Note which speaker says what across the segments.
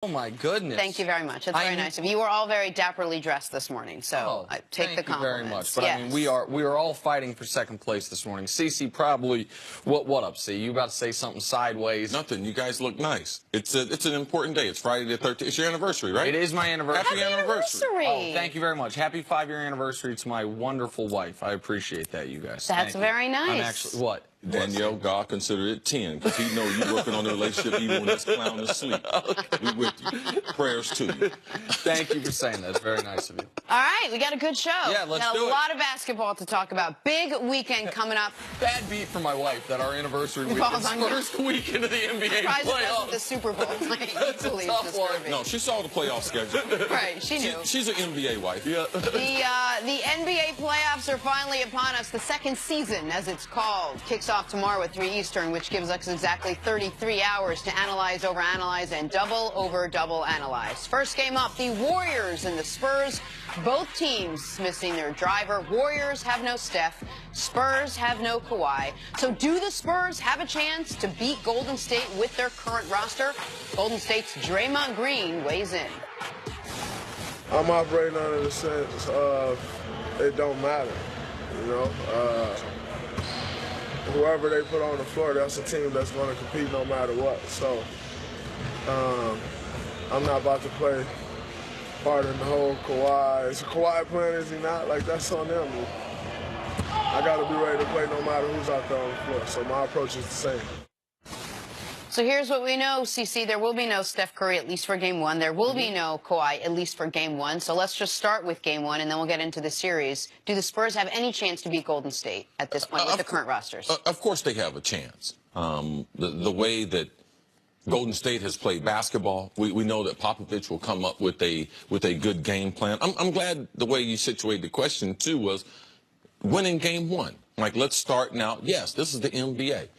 Speaker 1: Oh, my goodness.
Speaker 2: Thank you very much. It's very nice of you. You were all very dapperly dressed this morning, so I take the compliments.
Speaker 1: Thank you very much. But
Speaker 2: yes.
Speaker 1: I mean, we are all fighting for second place this morning. Cece, probably, what up, C? You about to say something sideways?
Speaker 3: Nothing. You guys look nice. It's an important day. It's Friday the 13th. It's your anniversary, right?
Speaker 1: It is my anniversary.
Speaker 3: Happy anniversary.
Speaker 1: Oh, thank you very much. Happy 5-year anniversary to my wonderful wife. I appreciate that, you guys.
Speaker 2: That's very nice.
Speaker 1: I'm actually, what?
Speaker 3: Danielle, God consider it 10, because he know you working on the relationship even when this clown is asleep. Okay. We with you. Prayers to you.
Speaker 1: Thank you for saying that. It's very nice of you.
Speaker 2: All right, we got a good show.
Speaker 1: Yeah, let's do it.
Speaker 2: A lot of basketball to talk about. Big weekend coming up.
Speaker 1: Bad beat for my wife that our anniversary week is first week into the NBA playoffs.
Speaker 2: The Super Bowl.
Speaker 1: That's a tough one.
Speaker 3: No, she saw the playoff schedule.
Speaker 2: Right, she knew.
Speaker 3: She's an NBA wife.
Speaker 1: Yeah.
Speaker 2: The NBA playoffs are finally upon us. The second season, as it's called, kicks off tomorrow at 3 Eastern, which gives us exactly 33 hours to analyze, overanalyze, and double analyze. First game up, the Warriors and the Spurs. Both teams missing their driver. Warriors have no Steph. Spurs have no Kawhi. So do the Spurs have a chance to beat Golden State with their current roster? Golden State's Draymond Green weighs in.
Speaker 4: I'm operating under the sense of it don't matter, you know. Whoever they put on the floor, that's a team that's going to compete no matter what. So I'm not about to play part in the whole Kawhi. Is Kawhi playing, is he not? Like, that's on them. I got to be ready to play no matter who's out there on the floor. So my approach is the same.
Speaker 2: So here's what we know, CC. There will be no Steph Curry, at least for Game 1. There will be no Kawhi, at least for Game 1. So let's just start with Game 1, and then we'll get into the series. Do the Spurs have any chance to beat Golden State at this point with the current rosters?
Speaker 3: Of course they have a chance. The way that Golden State has played basketball, we know that Popovich will come up with a good game plan. I'm glad the way you situated the question, too, was winning Game 1. Like, let's start now. Yes, this is the NBA.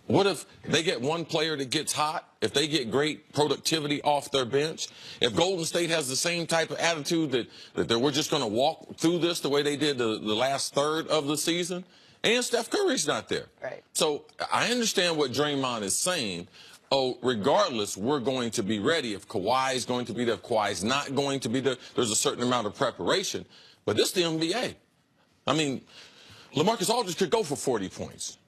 Speaker 3: What if they get one player that gets hot, if they get great productivity off their bench, if Golden State has the same type of attitude that we're just going to walk through this the way they did the last third of the season, and Steph Curry's not there.
Speaker 2: Right.
Speaker 3: So I understand what Draymond is saying. Oh, regardless, we're going to be ready. If Kawhi is going to be there, if Kawhi's not going to be there, there's a certain amount of preparation. But this is the NBA. I mean, LaMarcus Aldridge could go for 40 points.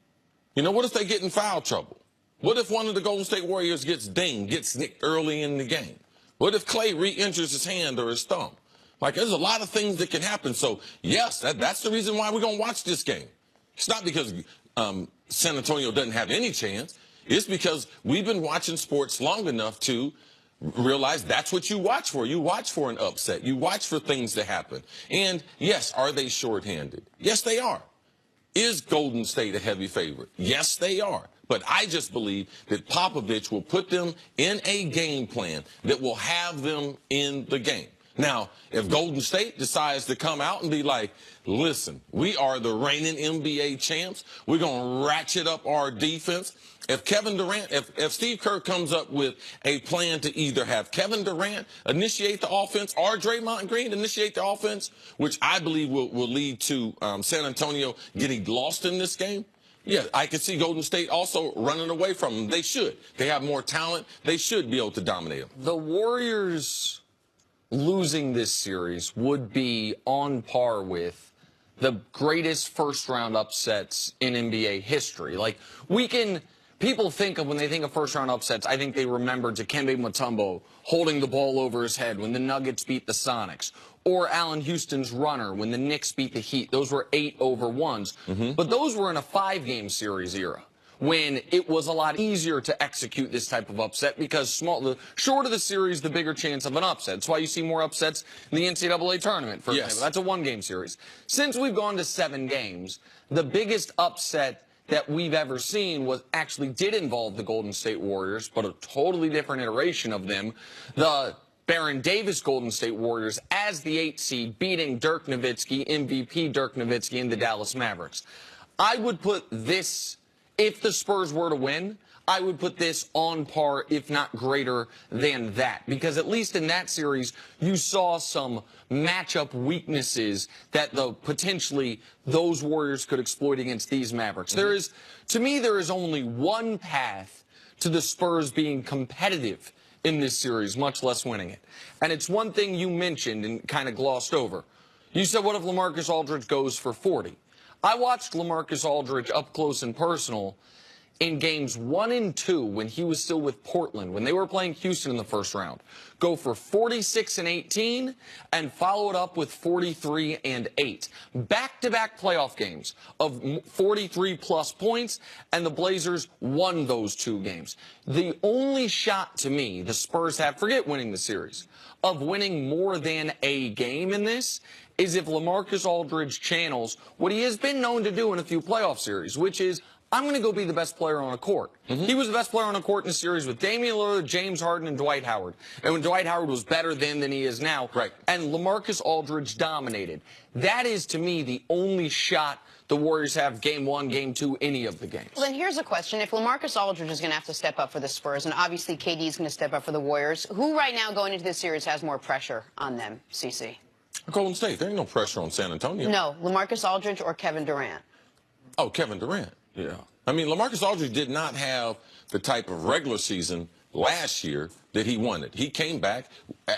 Speaker 3: You know, what if they get in foul trouble? What if one of the Golden State Warriors gets dinged, gets nicked early in the game? What if Clay re-injures his hand or his thumb? Like, there's a lot of things that can happen. So, yes, that's the reason why we're going to watch this game. It's not because San Antonio doesn't have any chance. It's because we've been watching sports long enough to realize that's what you watch for. You watch for an upset. You watch for things to happen. And, yes, are they shorthanded? Yes, they are. Is Golden State a heavy favorite? Yes, they are. But I just believe that Popovich will put them in a game plan that will have them in the game. Now, if Golden State decides to come out and be like, listen, we are the reigning NBA champs, we're going to ratchet up our defense. If Kevin Durant, if Steve Kerr comes up with a plan to either have Kevin Durant initiate the offense or Draymond Green initiate the offense, which I believe will lead to San Antonio getting lost in this game, yeah, I can see Golden State also running away from them. They should. They have more talent. They should be able to dominate them.
Speaker 1: The Warriors losing this series would be on par with the greatest first-round upsets in NBA history. Like, people think of, when they think of first-round upsets, I think they remember Dikembe Mutombo holding the ball over his head when the Nuggets beat the Sonics, or Allen Houston's runner when the Knicks beat the Heat. Those were 8-over-1s. But those were in a 5-game series era, when it was a lot easier to execute this type of upset because the shorter the series, the bigger chance of an upset. That's why you see more upsets in the NCAA tournament, for example. That's a 1-game series. Since we've gone to 7 games, the biggest upset that we've ever seen did involve the Golden State Warriors, but a totally different iteration of them. The Baron Davis Golden State Warriors as the 8th seed, beating Dirk Nowitzki, MVP Dirk Nowitzki, and the Dallas Mavericks. I would put this, if the Spurs were to win, I would put this on par, if not greater than that. Because at least in that series, you saw some matchup weaknesses that potentially those Warriors could exploit against these Mavericks. To me, there is only one path to the Spurs being competitive in this series, much less winning it. And it's one thing you mentioned and kind of glossed over. You said, what if LaMarcus Aldridge goes for 40? I watched LaMarcus Aldridge up close and personal in games 1 and 2 when he was still with Portland, when they were playing Houston in the first round, go for 46 and 18 and follow it up with 43 and 8. Back-to-back playoff games of 43-plus points, and the Blazers won those 2 games. The only shot to me the Spurs have, forget winning the series, of winning more than a game in this is if LaMarcus Aldridge channels what he has been known to do in a few playoff series, which is, I'm going to go be the best player on a court. He was the best player on a court in a series with Damian Lillard, James Harden, and Dwight Howard. And when Dwight Howard was better then than he is now.
Speaker 3: Right.
Speaker 1: And LaMarcus Aldridge dominated. That is, to me, the only shot the Warriors have game 1, game 2, any of the games.
Speaker 2: Well, then here's a question. If LaMarcus Aldridge is going to have to step up for the Spurs, and obviously KD is going to step up for the Warriors, who right now going into this series has more pressure on them, CC?
Speaker 3: Golden State. There ain't no pressure on San Antonio.
Speaker 2: No, LaMarcus Aldridge or Kevin Durant?
Speaker 3: Oh, Kevin Durant. Yeah. I mean, LaMarcus Aldridge did not have the type of regular season last year that he wanted. He came back,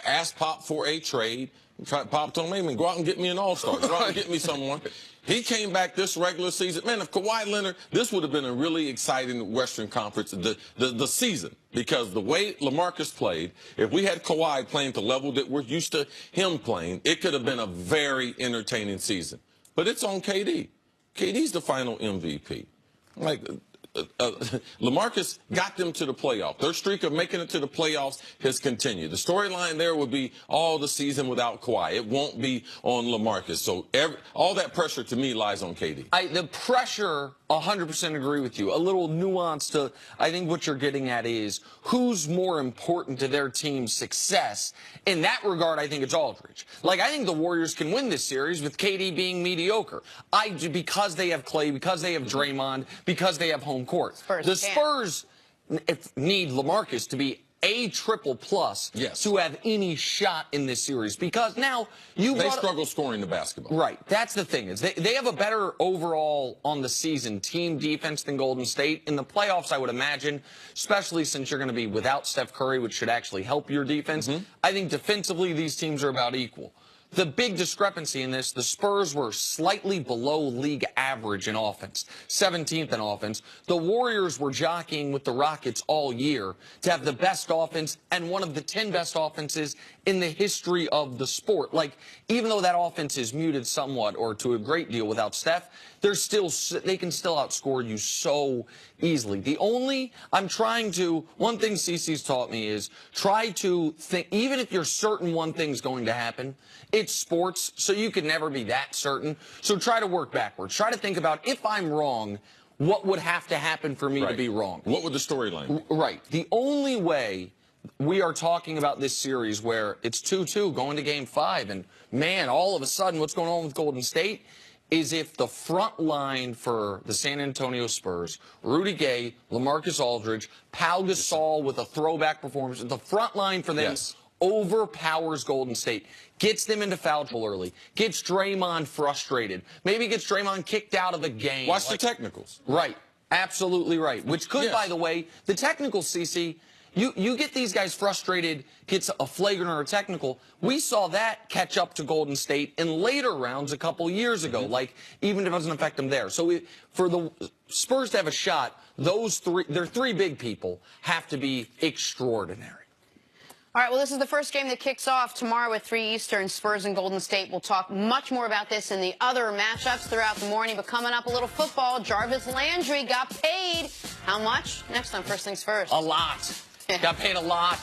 Speaker 3: asked Pop for a trade. Pop told him, go out and get me an all-star. Go out and get me someone. He came back this regular season. Man, if Kawhi Leonard, this would have been a really exciting Western Conference, the season. Because the way LaMarcus played, if we had Kawhi playing to the level that we're used to him playing, it could have been a very entertaining season. But it's on KD. KD's the final MVP. Like, LaMarcus got them to the playoff. Their streak of making it to the playoffs has continued. The storyline there would be all the season without Kawhi. It won't be on LaMarcus. So all that pressure to me lies on KD.
Speaker 1: The pressure, 100% agree with you. A little nuance to, I think what you're getting at is who's more important to their team's success. In that regard, I think it's Aldridge. Like, I think the Warriors can win this series with KD being mediocre. Because they have Clay, because they have Draymond, because they have home court. The Spurs need LaMarcus to be a triple plus to have any shot in this series, because now they
Speaker 3: struggle scoring the basketball.
Speaker 1: Right. That's the thing, is they have a better overall on the season team defense than Golden State. In the playoffs, I would imagine, especially since you're going to be without Steph Curry, which should actually help your defense. I think defensively these teams are about equal. The big discrepancy in this, the Spurs were slightly below league average in offense, 17th in offense. The Warriors were jockeying with the Rockets all year to have the best offense and one of the 10 best offenses in the history of the sport. Like, even though that offense is muted somewhat or to a great deal without Steph, they can still outscore you so easily. One thing CC's taught me is try to think, even if you're certain one thing's going to happen, it's sports, so you can never be that certain. So try to work backwards. Try to think about, if I'm wrong, what would have to happen for me to be wrong?
Speaker 3: What would the storyline be?
Speaker 1: Right. The only way we are talking about this series where it's 2-2 going to game 5, and man, all of a sudden what's going on with Golden State is if the front line for the San Antonio Spurs, Rudy Gay, LaMarcus Aldridge, Pau Gasol with a throwback performance, the front line for them overpowers Golden State, gets them into foul trouble early, gets Draymond frustrated, maybe gets Draymond kicked out of the game.
Speaker 3: Watch the technicals.
Speaker 1: Right. Absolutely right. Which could, by the way, the technicals, CC, you get these guys frustrated, gets a flagrant or a technical. We saw that catch up to Golden State in later rounds a couple years ago, like, even if it doesn't affect them there. So for the Spurs to have a shot, their 3 big people have to be extraordinary.
Speaker 2: All right, well, this is the first game that kicks off tomorrow at 3 Eastern, Spurs and Golden State. We'll talk much more about this in the other matchups throughout the morning. But coming up, a little football. Jarvis Landry got paid. How much? Next on First Things First.
Speaker 1: A lot. Got paid a lot.